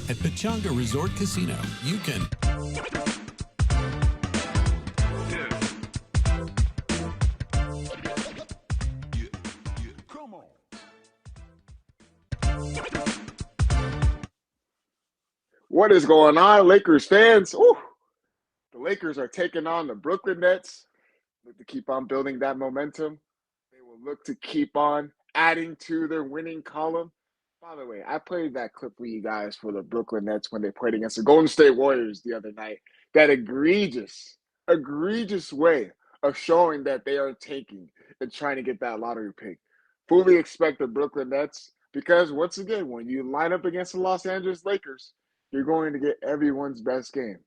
At Pechanga Resort Casino, you can Come on. What is going on, Lakers fans? Ooh, the Lakers are taking on the Brooklyn Nets. Look to keep on building that momentum. They will look to keep on adding to their winning column. By the way, I played that clip for you guys for the Brooklyn Nets when they played against the Golden State Warriors the other night. That egregious way of showing that they are tanking and trying to get that lottery pick. Fully expect the Brooklyn Nets because, once again, when you line up against the Los Angeles Lakers, you're going to get everyone's best game.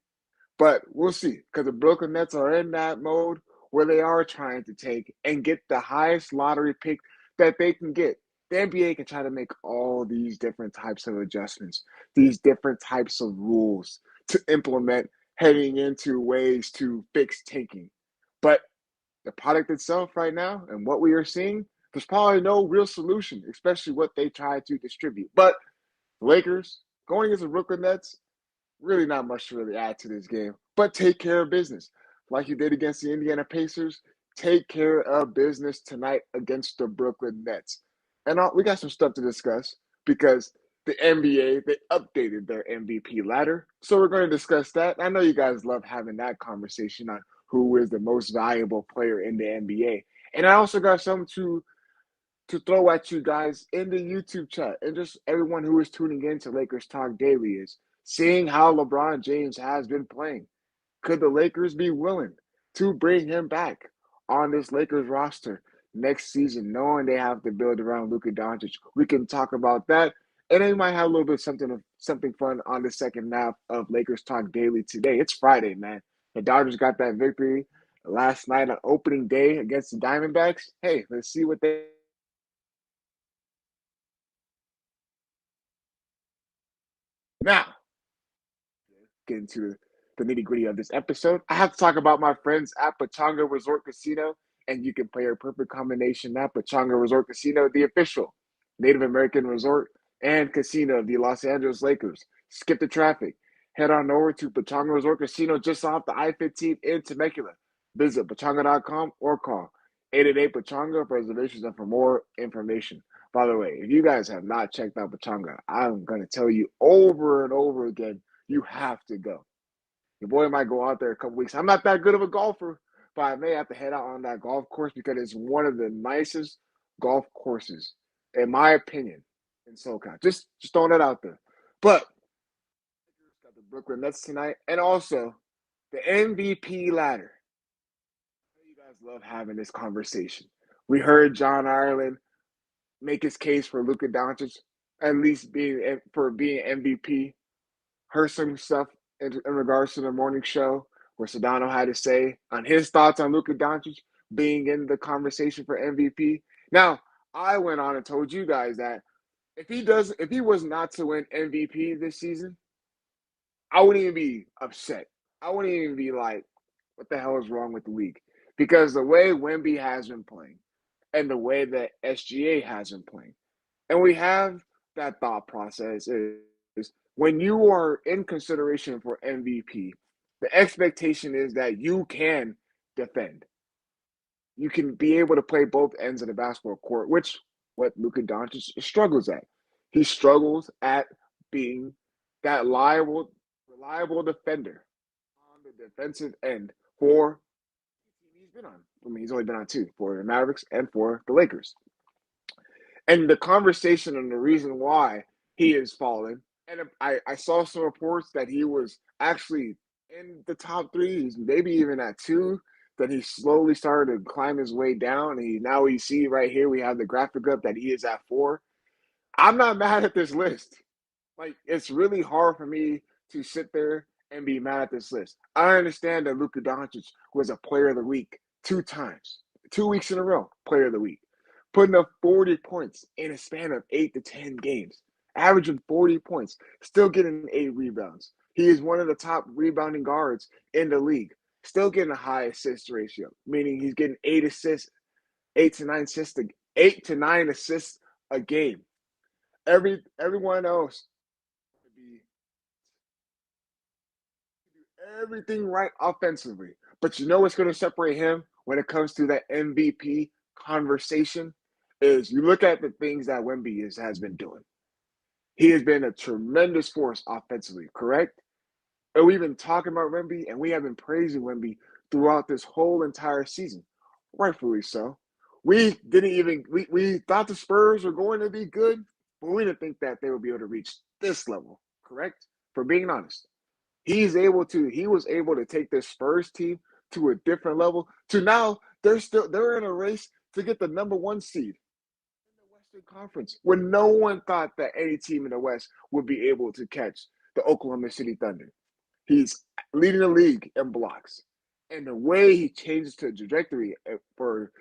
But we'll see because the Brooklyn Nets are in that mode where they are trying to take and get the highest lottery pick that they can get. The NBA can try to make all these different types of adjustments, these different types of rules to implement heading into ways to fix tanking. But the product itself right now and what we are seeing, there's probably no real solution, especially what they try to distribute. But the Lakers going against the Brooklyn Nets, really not much to really add to this game, but take care of business. Like you did against the Indiana Pacers, take care of business tonight against the Brooklyn Nets. And we got some stuff to discuss because the NBA, they updated their MVP ladder. So we're going to discuss that. I know you guys love having that conversation on who is the most valuable player in the NBA. And I also got something to throw at you guys in the YouTube chat and just everyone who is tuning in to Lakers Talk Daily is seeing how LeBron James has been playing. Could the Lakers be willing to bring him back on this Lakers roster next season, knowing they have to build around Luka Doncic? We can talk about that, and they might have a little bit of something fun on the second half of Lakers Talk Daily today. It's Friday, man. The Dodgers got that victory last night on opening day against the Diamondbacks. Hey, let's see what they now get into the nitty gritty of this episode. I have to talk about my friends at Pechanga Resort Casino, and you can play a perfect combination at Pechanga Resort Casino, the official Native American resort and casino of the Los Angeles Lakers. Skip the traffic. Head on over to Pechanga Resort Casino just off the I-15 in Temecula. Visit pechanga.com or call 888 Pechanga for reservations and for more information. By the way, if you guys have not checked out Pechanga, I'm going to tell you over and over again, you have to go. Your boy might go out there a couple weeks. I'm not that good of a golfer, but I may have to head out on that golf course because it's one of the nicest golf courses, in my opinion, in SoCal. Just throwing that out there. But got the Brooklyn Nets tonight, and also the MVP ladder. You guys love having this conversation. We heard John Ireland make his case for Luka Doncic, at least being MVP. Heard some stuff in regards to the morning show where Sedano had to say on his thoughts on Luka Doncic being in the conversation for MVP. Now, I went on and told you guys that if he was not to win MVP this season, I wouldn't even be upset. I wouldn't even be like, what the hell is wrong with the league? Because the way Wemby has been playing and the way that SGA has been playing, and we have that thought process is when you are in consideration for MVP, the expectation is that you can defend. You can be able to play both ends of the basketball court, which what Luka Doncic struggles at. He struggles at being that reliable defender on the defensive end for he's been on. I mean, he's only been on two for the Mavericks and for the Lakers. And the conversation and the reason why he is fallen, and I saw some reports that he was actually in the top three, he's maybe even at two, that he slowly started to climb his way down. And now we see right here, we have the graphic up that he is at four. I'm not mad at this list. Like, it's really hard for me to sit there and be mad at this list. I understand that Luka Doncic was a player of the week 2 times, 2 weeks in a row, player of the week, putting up 40 points in a span of 8 to 10 games, averaging 40 points, still getting 8 rebounds. He is one of the top rebounding guards in the league, still getting a high assist ratio, meaning he's getting 8 assists, 8 to 9 assists a game. Everyone else everything right offensively. But you know what's going to separate him when it comes to that MVP conversation is you look at the things that has been doing. He has been a tremendous force offensively, correct? And we've been talking about Wemby, and we have been praising Wemby throughout this whole entire season, rightfully so. We didn't even we thought the Spurs were going to be good, but we didn't think that they would be able to reach this level, correct? For being honest, he was able to take this Spurs team to a different level. To now they're in a race to get the number one seed in the Western Conference when no one thought that any team in the West would be able to catch the Oklahoma City Thunder. He's leading the league in blocks. And the way he changes the trajectory for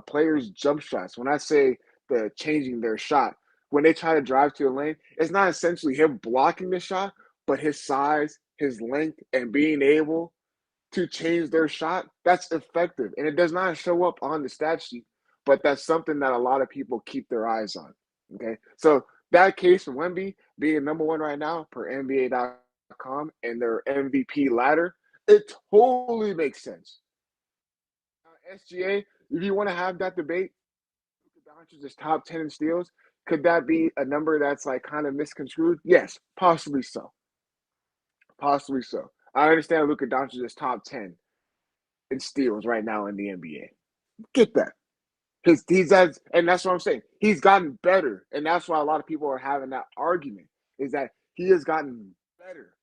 players' jump shots, when I say the changing their shot, when they try to drive to a lane, it's not essentially him blocking the shot, but his size, his length, and being able to change their shot, that's effective. And it does not show up on the stat sheet, but that's something that a lot of people keep their eyes on. Okay. So that case for Wemby being number one right now per NBA.com and their MVP ladder, it totally makes sense. SGA, if you want to have that debate, Luka Doncic is top 10 in steals. Could that be a number that's like kind of misconstrued? Yes, possibly so. Possibly so. I understand Luka Doncic is top 10 in steals right now in the NBA. Get that. He's as, and that's what I'm saying. He's gotten better, and that's why a lot of people are having that argument. Is that he has gotten better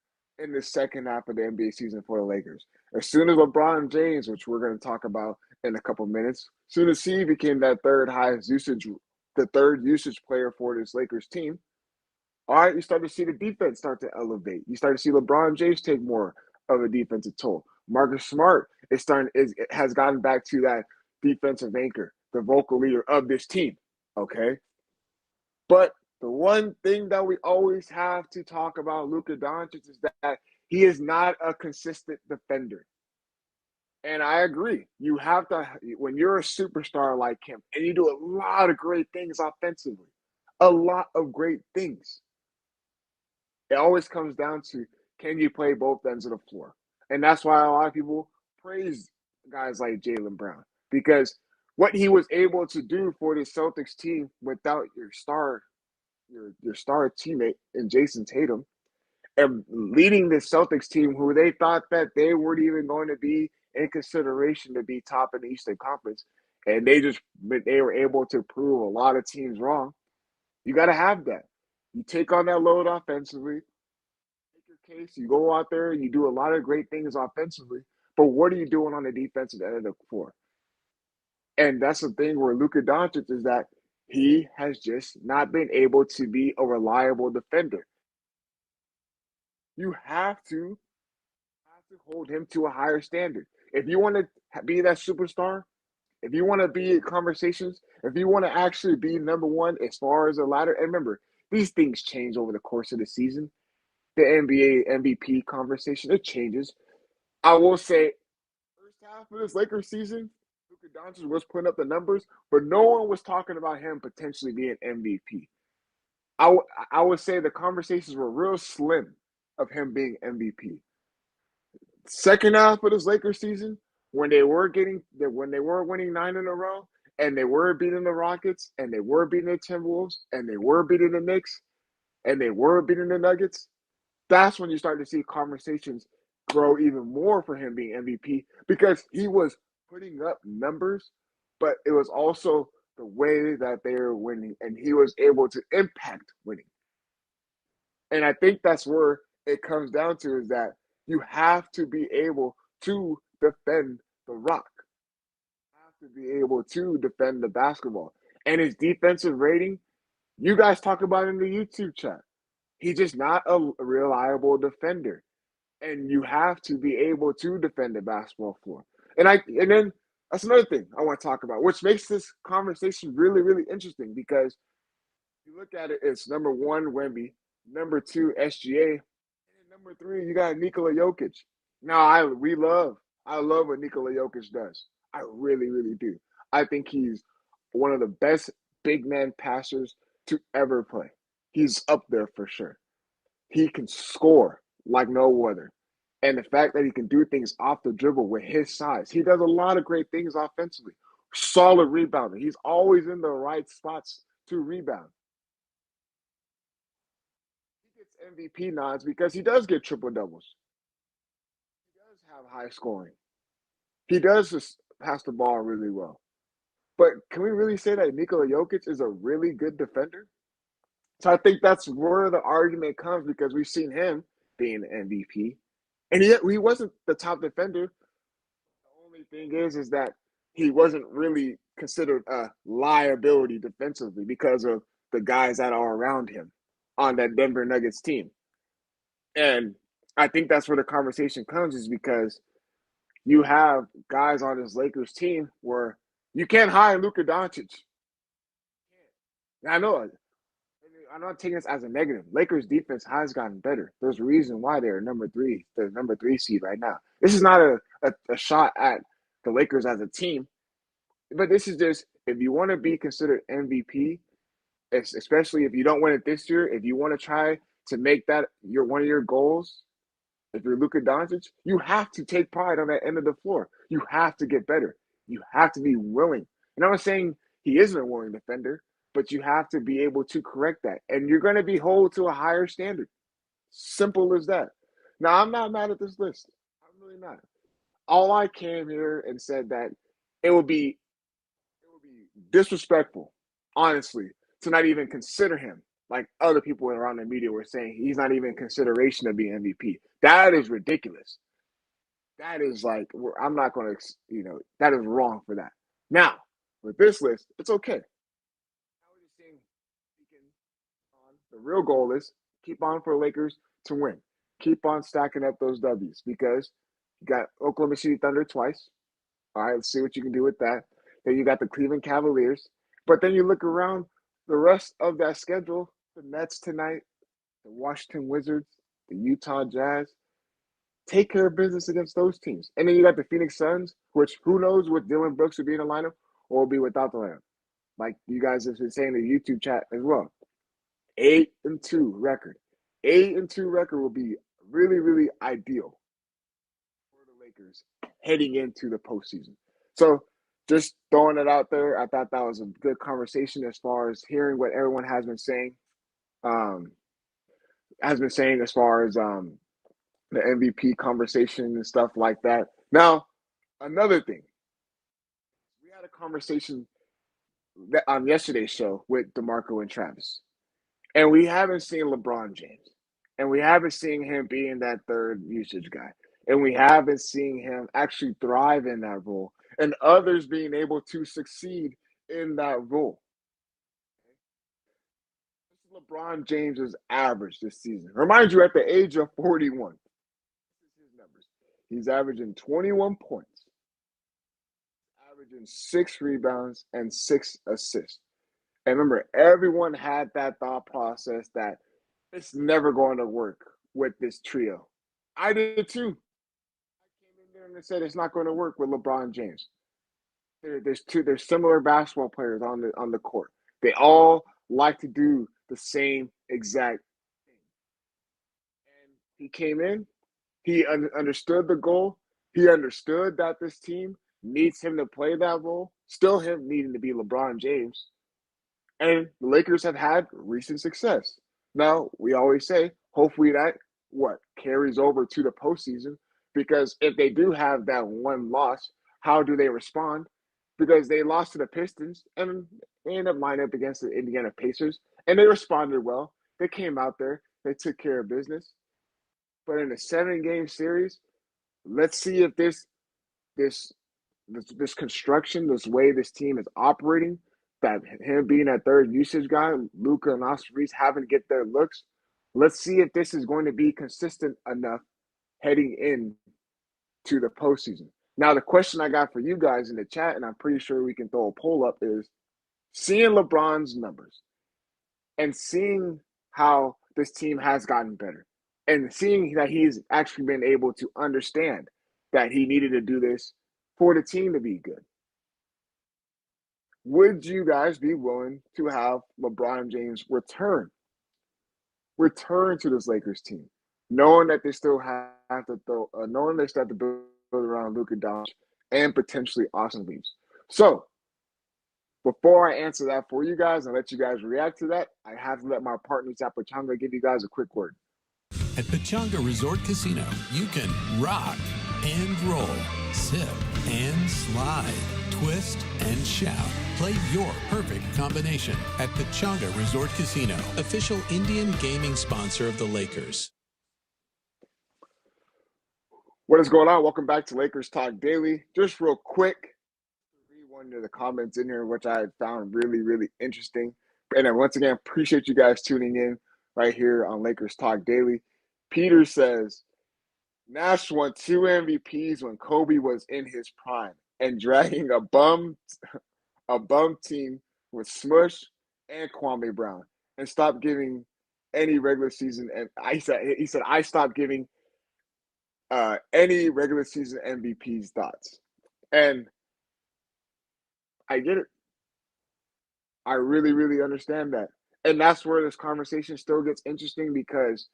in the second half of the NBA season for the Lakers. As soon as LeBron James, which we're going to talk about in a couple minutes, as soon as he became that the third usage player for this Lakers team, all right, you start to see the defense start to elevate. You start to see LeBron James take more of a defensive toll. Marcus Smart has gotten back to that defensive anchor, the vocal leader of this team. Okay. But the one thing that we always have to talk about Luka Doncic is that he is not a consistent defender. And I agree. You have to, when you're a superstar like him and you do a lot of great things offensively, a lot of great things, it always comes down to can you play both ends of the floor? And that's why a lot of people praise guys like Jaylen Brown because what he was able to do for the Celtics team without your star teammate in Jason Tatum and leading the Celtics team who they thought that they weren't even going to be in consideration to be top in the Eastern Conference. And they were able to prove a lot of teams wrong. You got to have that. You take on that load offensively, make your case, you go out there, you do a lot of great things offensively, but what are you doing on the defensive end of the floor? And that's the thing where Luka Doncic is that he has just not been able to be a reliable defender. You have to hold him to a higher standard. If you want to be that superstar, if you want to be in conversations, if you want to actually be number one as far as a ladder, and remember, these things change over the course of the season. The NBA MVP conversation, it changes. I will say, first half of this Lakers season, Luka Doncic was putting up the numbers, but no one was talking about him potentially being MVP. I would say the conversations were real slim of him being MVP. Second half of this Lakers season, when they were winning 9 in a row, and they were beating the Rockets, and they were beating the Timberwolves, and they were beating the Knicks, and they were beating the Nuggets, that's when you start to see conversations grow even more for him being MVP because he was putting up numbers, but it was also the way that they were winning, and he was able to impact winning. And I think that's where it comes down to is that you have to be able to defend the rock. You have to be able to defend the basketball. And his defensive rating, you guys talk about it in the YouTube chat. He's just not a reliable defender. And you have to be able to defend the basketball floor. And then that's another thing I want to talk about, which makes this conversation really, really interesting because you look at it, it's number one, Wemby, number two, SGA, and number three, you got Nikola Jokic. Now I love what Nikola Jokic does. I really, really do. I think he's one of the best big man passers to ever play. He's up there for sure. He can score like no other. And the fact that he can do things off the dribble with his size, he does a lot of great things offensively. Solid rebounder. He's always in the right spots to rebound. He gets MVP nods because he does get triple doubles. He does have high scoring. He does just pass the ball really well. But can we really say that Nikola Jokic is a really good defender? So I think that's where the argument comes because we've seen him being an MVP, and he wasn't the top defender. The only thing is that he wasn't really considered a liability defensively because of the guys that are around him on that Denver Nuggets team. And I think that's where the conversation comes is because you have guys on this Lakers team where you can't hide Luka Doncic. I know I'm not taking this as a negative. Lakers defense has gotten better. There's a reason why they're the number three seed right now. This is not a shot at the Lakers as a team, but this is just if you want to be considered MVP, especially if you don't win it this year, if you want to try to make that one of your goals, if you're Luka Doncic, you have to take pride on that end of the floor. You have to get better. You have to be willing. And I'm not saying he isn't a willing defender, but you have to be able to correct that. And you're going to be held to a higher standard. Simple as that. Now, I'm not mad at this list. I'm really not. All I came here and said that it would be disrespectful, honestly, to not even consider him like other people around the media were saying he's not even in consideration of being MVP. That is ridiculous. That is like, I'm not going to, that is wrong for that. Now, with this list, it's okay. The real goal is keep on for the Lakers to win. Keep on stacking up those W's because you got Oklahoma City Thunder twice. All right, let's see what you can do with that. Then you got the Cleveland Cavaliers. But then you look around the rest of that schedule, the Nets tonight, the Washington Wizards, the Utah Jazz. Take care of business against those teams. And then you got the Phoenix Suns, which who knows what Dylan Brooks will be in the lineup or will be without the lineup. Like you guys have been saying in the YouTube chat as well. 8-2 record. 8-2 record will be really, really ideal for the Lakers heading into the postseason. So just throwing it out there, I thought that was a good conversation as far as hearing what everyone has been saying. As far as the MVP conversation and stuff like that. Now, another thing, we had a conversation on yesterday's show with DeMarco and Travis. And we haven't seen LeBron James. And we haven't seen him being that third usage guy. And we haven't seen him actually thrive in that role. And others being able to succeed in that role. LeBron James's average this season. Remind you, at the age of 41, his numbers. He's averaging 21 points, averaging 6 rebounds, and 6 assists. And remember, everyone had that thought process that it's never going to work with this trio. I did too. I came in there and said it's not going to work with LeBron James. There's similar basketball players on the court. They all like to do the same exact thing. And he came in, he understood the goal. He understood that this team needs him to play that role. Still him needing to be LeBron James. And the Lakers have had recent success. Now, we always say, hopefully that carries over to the postseason. Because if they do have that one loss, how do they respond? Because they lost to the Pistons and they ended up lining up against the Indiana Pacers. And they responded well. They came out there. They took care of business. But in a 7-game series, let's see if this construction, this way this team is operating, that him being that third usage guy, Luka and Austin Reeves having to get their looks. Let's see if this is going to be consistent enough heading in to the postseason. Now, the question I got for you guys in the chat, and I'm pretty sure we can throw a poll up, is seeing LeBron's numbers and seeing how this team has gotten better and seeing that he's actually been able to understand that he needed to do this for the team to be good. Would you guys be willing to have LeBron James return to this Lakers team, knowing that they still have have to throw, knowing they start to build around Luka Doncic and potentially Austin Reeves. So before I answer that for you guys and let you guys react to that, I have to let my partners at Pachanga give you guys a quick word. At Pachanga Resort Casino, you can rock and roll, sip and slide, twist and shout. Play your perfect combination at Pachanga Resort Casino, official Indian gaming sponsor of the Lakers. What is going on? Welcome back to Lakers Talk Daily. Just real quick, read one of the comments in here, which I found really, really interesting. And then once again, appreciate you guys tuning in right here on Lakers Talk Daily. Peter says, Nash won 2 MVPs when Kobe was in his prime and dragging a bum team with Smush and Kwame Brown and stopped giving any regular season. And he said I stopped giving any regular season MVPs thoughts. And I get it. I really, really understand that. And that's where this conversation still gets interesting because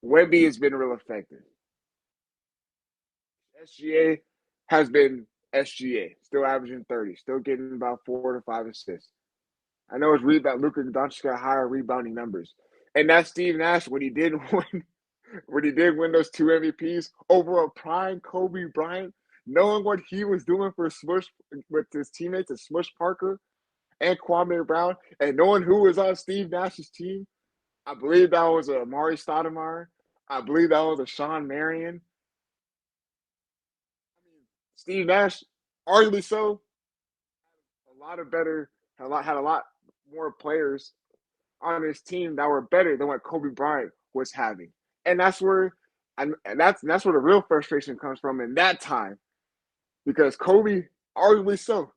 Wemby has been real effective. SGA has been SGA, still averaging 30, still getting about 4 to 5 assists. I know his rebound, Luka Doncic got higher rebounding numbers. And that's Steve Nash when he did win those 2 MVPs over a prime Kobe Bryant, knowing what he was doing for Smush with his teammates, Smush Parker and Kwame Brown, and knowing who was on Steve Nash's team. I believe that was a Amari Stoudemire. I believe that was a Sean Marion. Steve Nash, arguably so, had a lot more players on his team that were better than what Kobe Bryant was having. And that's where that's where the real frustration comes from in that time. Because Kobe, arguably so,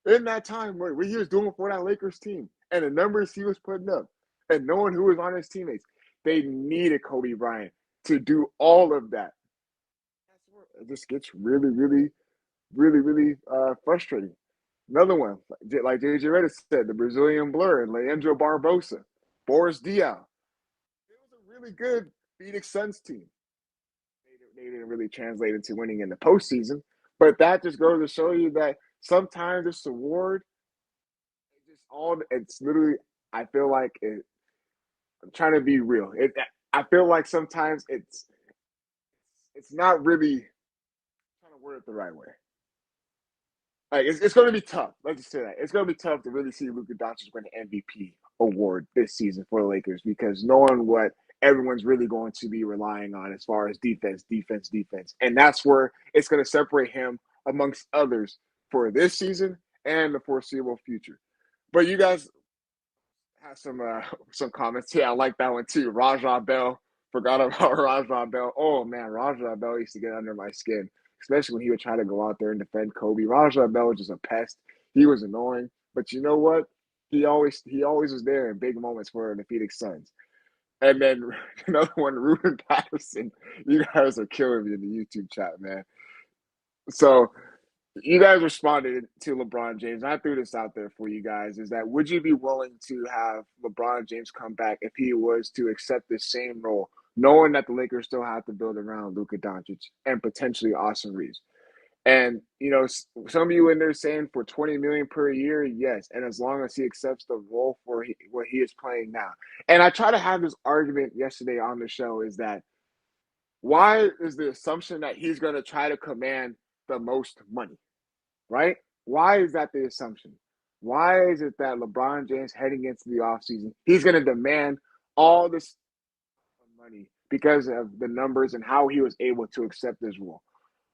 in that time what he was doing for that Lakers team and the numbers he was putting up and knowing who was on his teammates, they needed Kobe Bryant to do all of that. That's where it just gets really, really, really, really frustrating. Another one, like JJ Redick said, the Brazilian Blur and Leandro Barbosa, Boris Diaw. It was a really good Phoenix Suns team. They didn't really translate into winning in the postseason, but that just goes to show you that sometimes this award, it's literally, I feel like I'm trying to be real. I feel like sometimes it's not really I'm trying to word it the right way. Like it's going to be tough. Let's just say that it's going to be tough to really see Luka Doncic win the MVP award this season for the Lakers because knowing what everyone's really going to be relying on as far as defense, and that's where it's going to separate him amongst others for this season and the foreseeable future. But you guys have some comments. Yeah, I like that one too. Rajah Bell. Forgot about Rajah Bell. Oh man, Rajah Bell used to get under my skin, especially when he would try to go out there and defend Kobe. Rajah Bell was just a pest. He was annoying, but you know what? He always was there in big moments for the Phoenix Suns. And then another one, Ruben Patterson. You guys are killing me in the YouTube chat, man. So you guys responded to LeBron James. I threw this out there for you guys, is that would you be willing to have LeBron James come back if he was to accept the same role, knowing that the Lakers still have to build around Luka Doncic and potentially Austin Reeves? And, you know, some of you in there saying for $20 million per year, yes. And as long as he accepts the role for what he is playing now. And I try to have this argument yesterday on the show is that why is the assumption that he's going to try to command the most money, right? Why is that the assumption? Why is it that LeBron James heading into the offseason, he's going to demand all this money because of the numbers and how he was able to accept this role?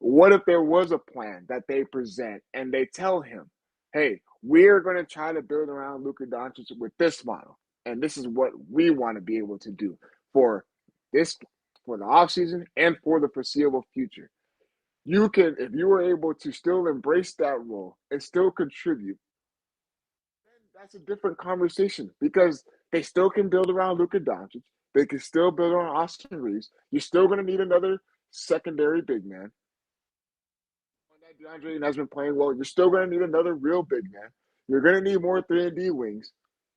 What if there was a plan that they present and they tell him, hey, we're going to try to build around Luka Doncic with this model, and this is what we want to be able to do for the offseason and for the foreseeable future. You can, if you were able to still embrace that role and still contribute, then that's a different conversation because they still can build around Luka Doncic. They can still build around Austin Reeves. You're still going to need another secondary big man. Deondre has been playing well. You're still going to need another real big man. You're going to need more 3-and-D wings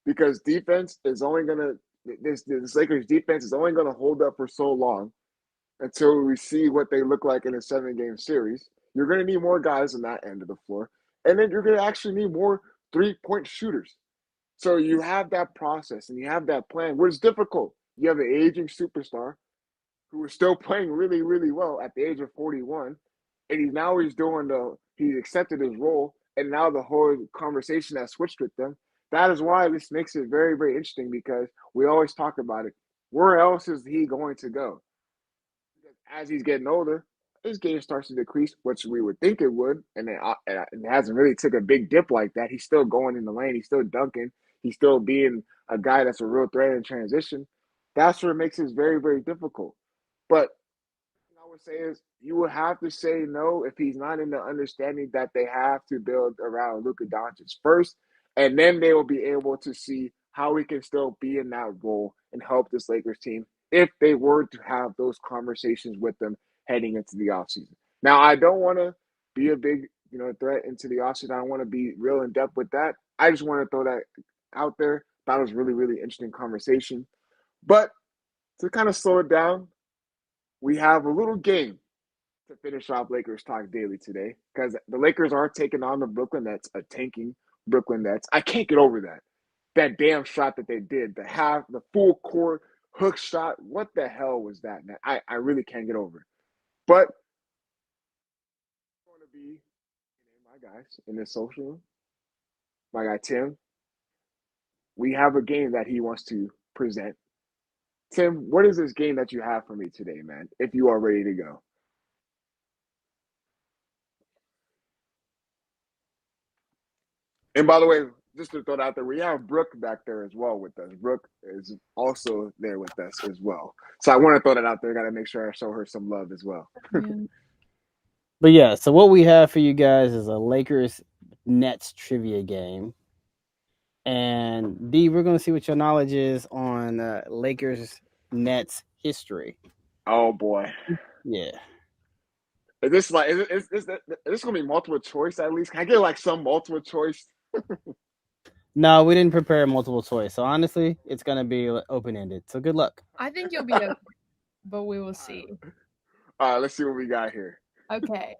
because defense is only going to – this Lakers defense is only going to hold up for so long until we see what they look like in a 7-game series. You're going to need more guys on that end of the floor. And then you're going to actually need more 3-point shooters. So you have that process and you have that plan where it's difficult. You have an aging superstar who is still playing really, really well at the age of 41. And he's accepted his role. And now the whole conversation has switched with them. That is why this makes it very, very interesting because we always talk about it. Where else is he going to go? Because as he's getting older, his game starts to decrease, which we would think it would, and it hasn't really took a big dip like that. He's still going in the lane. He's still dunking. He's still being a guy that's a real threat in transition. That's what makes it very, very difficult. But I would say is you would have to say no if he's not in the understanding that they have to build around Luka Doncic first, and then they will be able to see how he can still be in that role and help this Lakers team if they were to have those conversations with them heading into the offseason. Now, I don't want to be a big threat into the offseason. I don't want to be real in depth with that. I just want to throw that out there. That was really, really interesting conversation. But to kind of slow it down, we have a little game to finish off Lakers Talk Daily today because the Lakers are taking on the Brooklyn Nets, a tanking Brooklyn Nets. I can't get over that. That damn shot that they did, the full court hook shot. What the hell was that, man? I really can't get over it. But I'm going to be my guys in this social room. My guy Tim. We have a game that he wants to present. Tim, what is this game that you have for me today, man? If you are ready to go. And by the way, just to throw it out there, we have Brooke back there as well with us. Brooke is also there with us as well. So I want to throw that out there. Got to make sure I show her some love as well. But yeah, so what we have for you guys is a Lakers Nets trivia game. And D, we're going to see what your knowledge is on Lakers Nets history. Oh, boy. Yeah. Is this going to be multiple choice at least? Can I get like some multiple choice? No, we didn't prepare multiple choice. So honestly, it's going to be open-ended. So good luck. I think you'll be okay, but we will see. All right, let's see what we got here. Okay.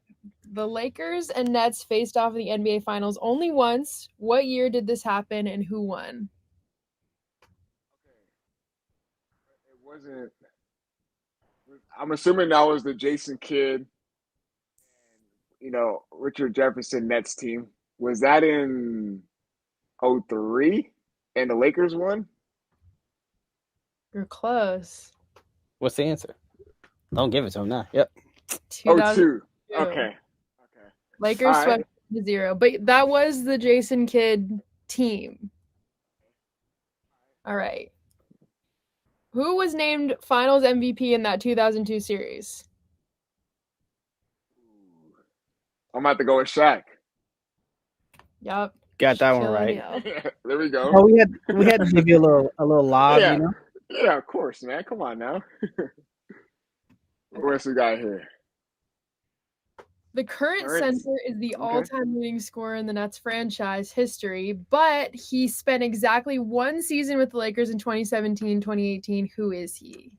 The Lakers and Nets faced off in the NBA Finals only once. What year did this happen and who won? It wasn't. I'm assuming that was the Jason Kidd and, Richard Jefferson Nets team. Was that in 2003 and the Lakers won? You're close. What's the answer? Don't give it to him now. Yep. 2002. Okay. Lakers swept 0, but that was the Jason Kidd team. All right. Who was named Finals MVP in that 2002 series? I'm about to go with Shaq. Yep. Got that one right. There we go. Oh, we had to give you a little lob, yeah. you know? Yeah, of course, man. Come on now. What else we got here? The current center is the all-time leading scorer in the Nets franchise history, but he spent exactly one season with the Lakers in 2017-2018. Who is he?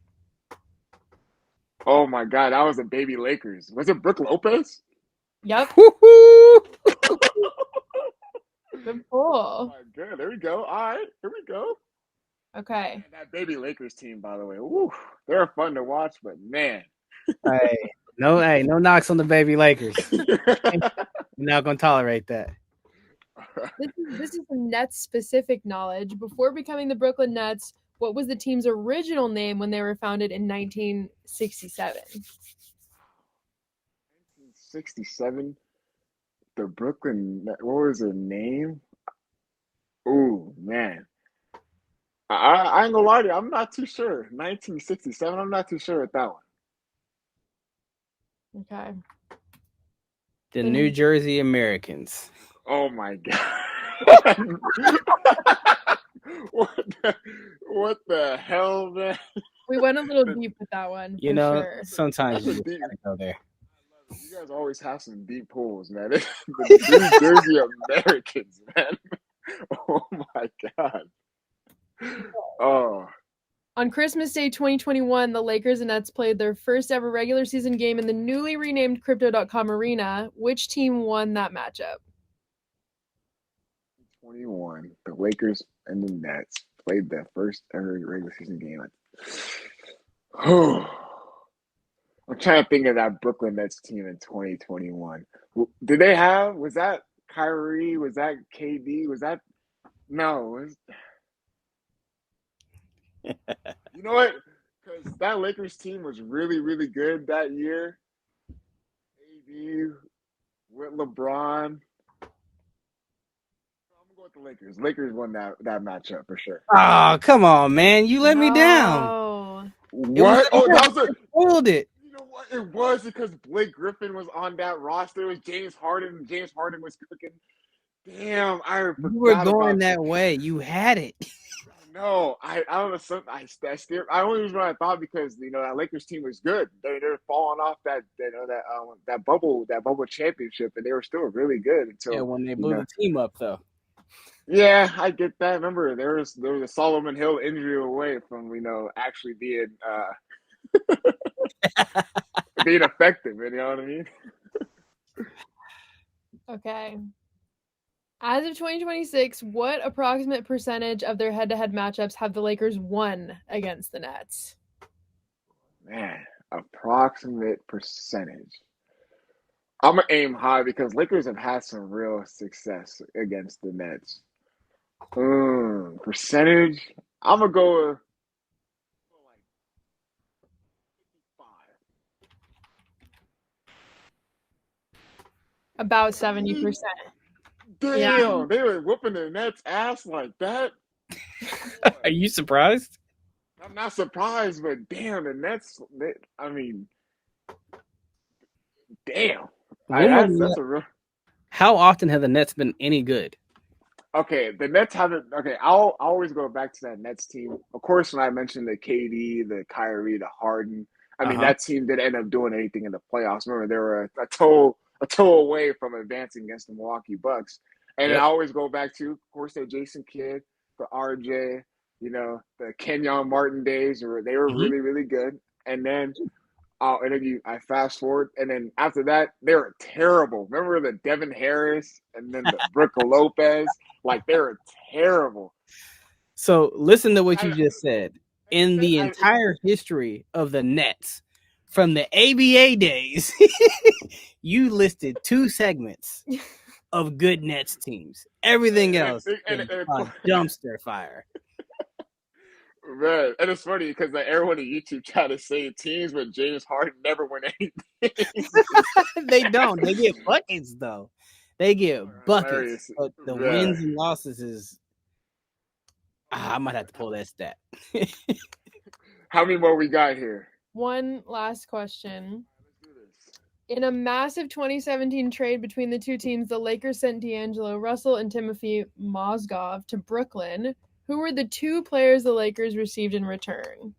Oh, my God. That was the baby Lakers. Was it Brook Lopez? Yep. Good pull. Good. There we go. All right. Here we go. Okay. Man, that baby Lakers team, by the way. Woo, they're fun to watch, but man. Hey, no knocks on the baby Lakers. We're not going to tolerate that. This is some Nets-specific knowledge. Before becoming the Brooklyn Nets, what was the team's original name when they were founded in 1967? 1967? The Brooklyn Nets. What was their name? Ooh, man. I ain't gonna lie to you. I'm not too sure. 1967. I'm not too sure with that one. Okay. The New Jersey Americans. Oh my God. What the hell, man? We went a little deep with that one. Sometimes you just gotta go there. You guys always have some deep pulls, man. The New Jersey Americans, man. Oh my God. Oh. On Christmas Day 2021, the Lakers and Nets played their first ever regular season game in the newly renamed Crypto.com Arena. Which team won that matchup? 21. The Lakers and the Nets played their first ever regular season game. I'm trying to think of that Brooklyn Nets team in 2021. Did they have? Was that Kyrie? Was that KD? Was that? No. You know what? Because that Lakers team was really, really good that year. AD with LeBron. I'm gonna go with the Lakers. Lakers won that matchup for sure. Oh, come on, man! You let me down. What? That was spoiled it. You know what? It was because Blake Griffin was on that roster. It was James Harden. And James Harden was cooking. Damn, I forgot. You were going that way. You had it. No, I don't know. I only reason why I thought because that Lakers team was good. They're falling off that bubble championship, and they were still really good until when they blew the team up though. Yeah, I get that. Remember, there was a Solomon Hill injury away from actually being being effective. You know what I mean? Okay. As of 2026, what approximate percentage of their head-to-head matchups have the Lakers won against the Nets? Man, approximate percentage. I'm going to aim high because Lakers have had some real success against the Nets. Percentage? I'm going to go with like 55. About 70%. Damn, yeah. They were whooping the Nets' ass like that. Are you surprised? I'm not surprised, but damn, the Nets. Damn. That's a real. How often have the Nets been any good? Okay, the Nets haven't. Okay, I'll always go back to that Nets team. Of course, when I mentioned the KD, the Kyrie, the Harden, that team didn't end up doing anything in the playoffs. Remember, they were a toe away from advancing against the Milwaukee Bucks. And I always go back to, of course, the Jason Kidd, the RJ, the Kenyon Martin days where they were really, really good. And then I fast forward, and then after that, they were terrible. Remember the Devin Harris and then the Brook Lopez? Like, they were terrible. So listen to what you just said. In the entire history of the Nets, from the ABA days, you listed 2 segments of good Nets teams. Everything else is a dumpster fire. Man, and it's funny because everyone on YouTube try to say teams, but James Harden never win anything. They don't. They get buckets though. They get buckets, but the wins and losses is. I might have to pull that stat. How many more we got here? One last question. In a massive 2017 trade between the two teams, the Lakers sent D'Angelo Russell and Timothy Mozgov to Brooklyn. Who were the 2 players the Lakers received in return?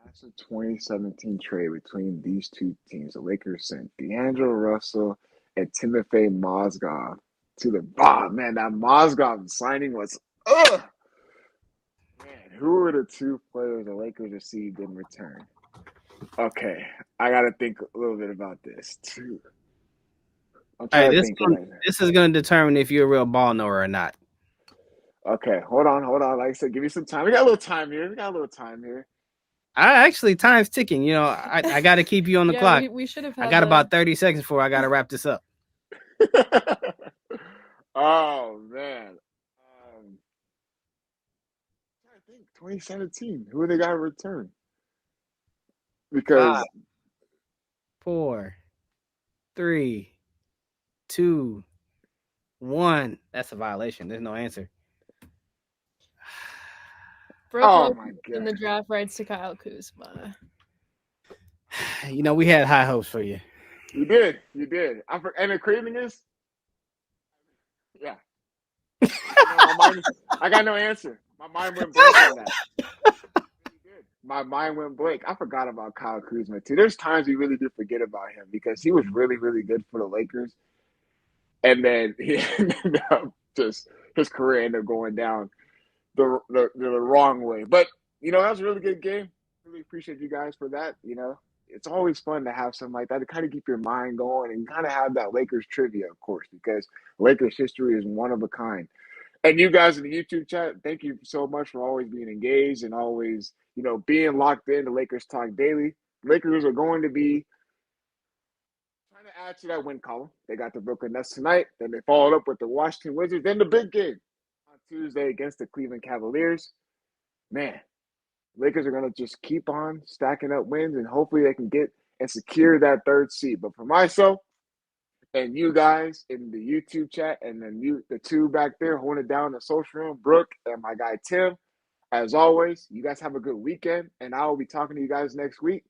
That's a 2017 trade between these 2 teams. The Lakers sent D'Angelo Russell and Timothy Mozgov to the man, that Mozgov signing was Man, who were the 2 players the Lakers received in return? Okay, I gotta think a little bit about this too. This is gonna determine if you're a real ball knower or not. Okay, hold on. Like I said, give me some time. We got a little time here. Time's ticking. I got to keep you on the clock. We should have. I got about 30 seconds before I got to wrap this up. Oh man, I think 2017. Who they got in return? Because 5, 4, 3, 2, 1. That's a violation. There's no answer. Brooklyn in the draft rights to Kyle Kuzma. We had high hopes for you. You did. And the crazy thing is, yeah. I got no answer. My mind went blank on that. My mind went blank. I forgot about Kyle Kuzma too. There's times we really do forget about him because he was really, really good for the Lakers, and then he ended up his career ended up going down the wrong way. But That was a really good game. Really appreciate you guys for that. It's always fun to have something like that to kind of keep your mind going and kind of have that Lakers trivia, of course, because Lakers history is one of a kind. And you guys in the YouTube chat, thank you so much for always being engaged and always, being locked in to Lakers Talk Daily. Lakers are going to be trying to add to that win column. They got the Brooklyn Nets tonight. Then they followed up with the Washington Wizards. Then the big game on Tuesday against the Cleveland Cavaliers. Man, Lakers are going to just keep on stacking up wins, and hopefully they can get and secure that third seed. But for myself and you guys in the YouTube chat, and then the two back there holding it down in the social room, Brooke and my guy Tim, as always, you guys have a good weekend, and I will be talking to you guys next week.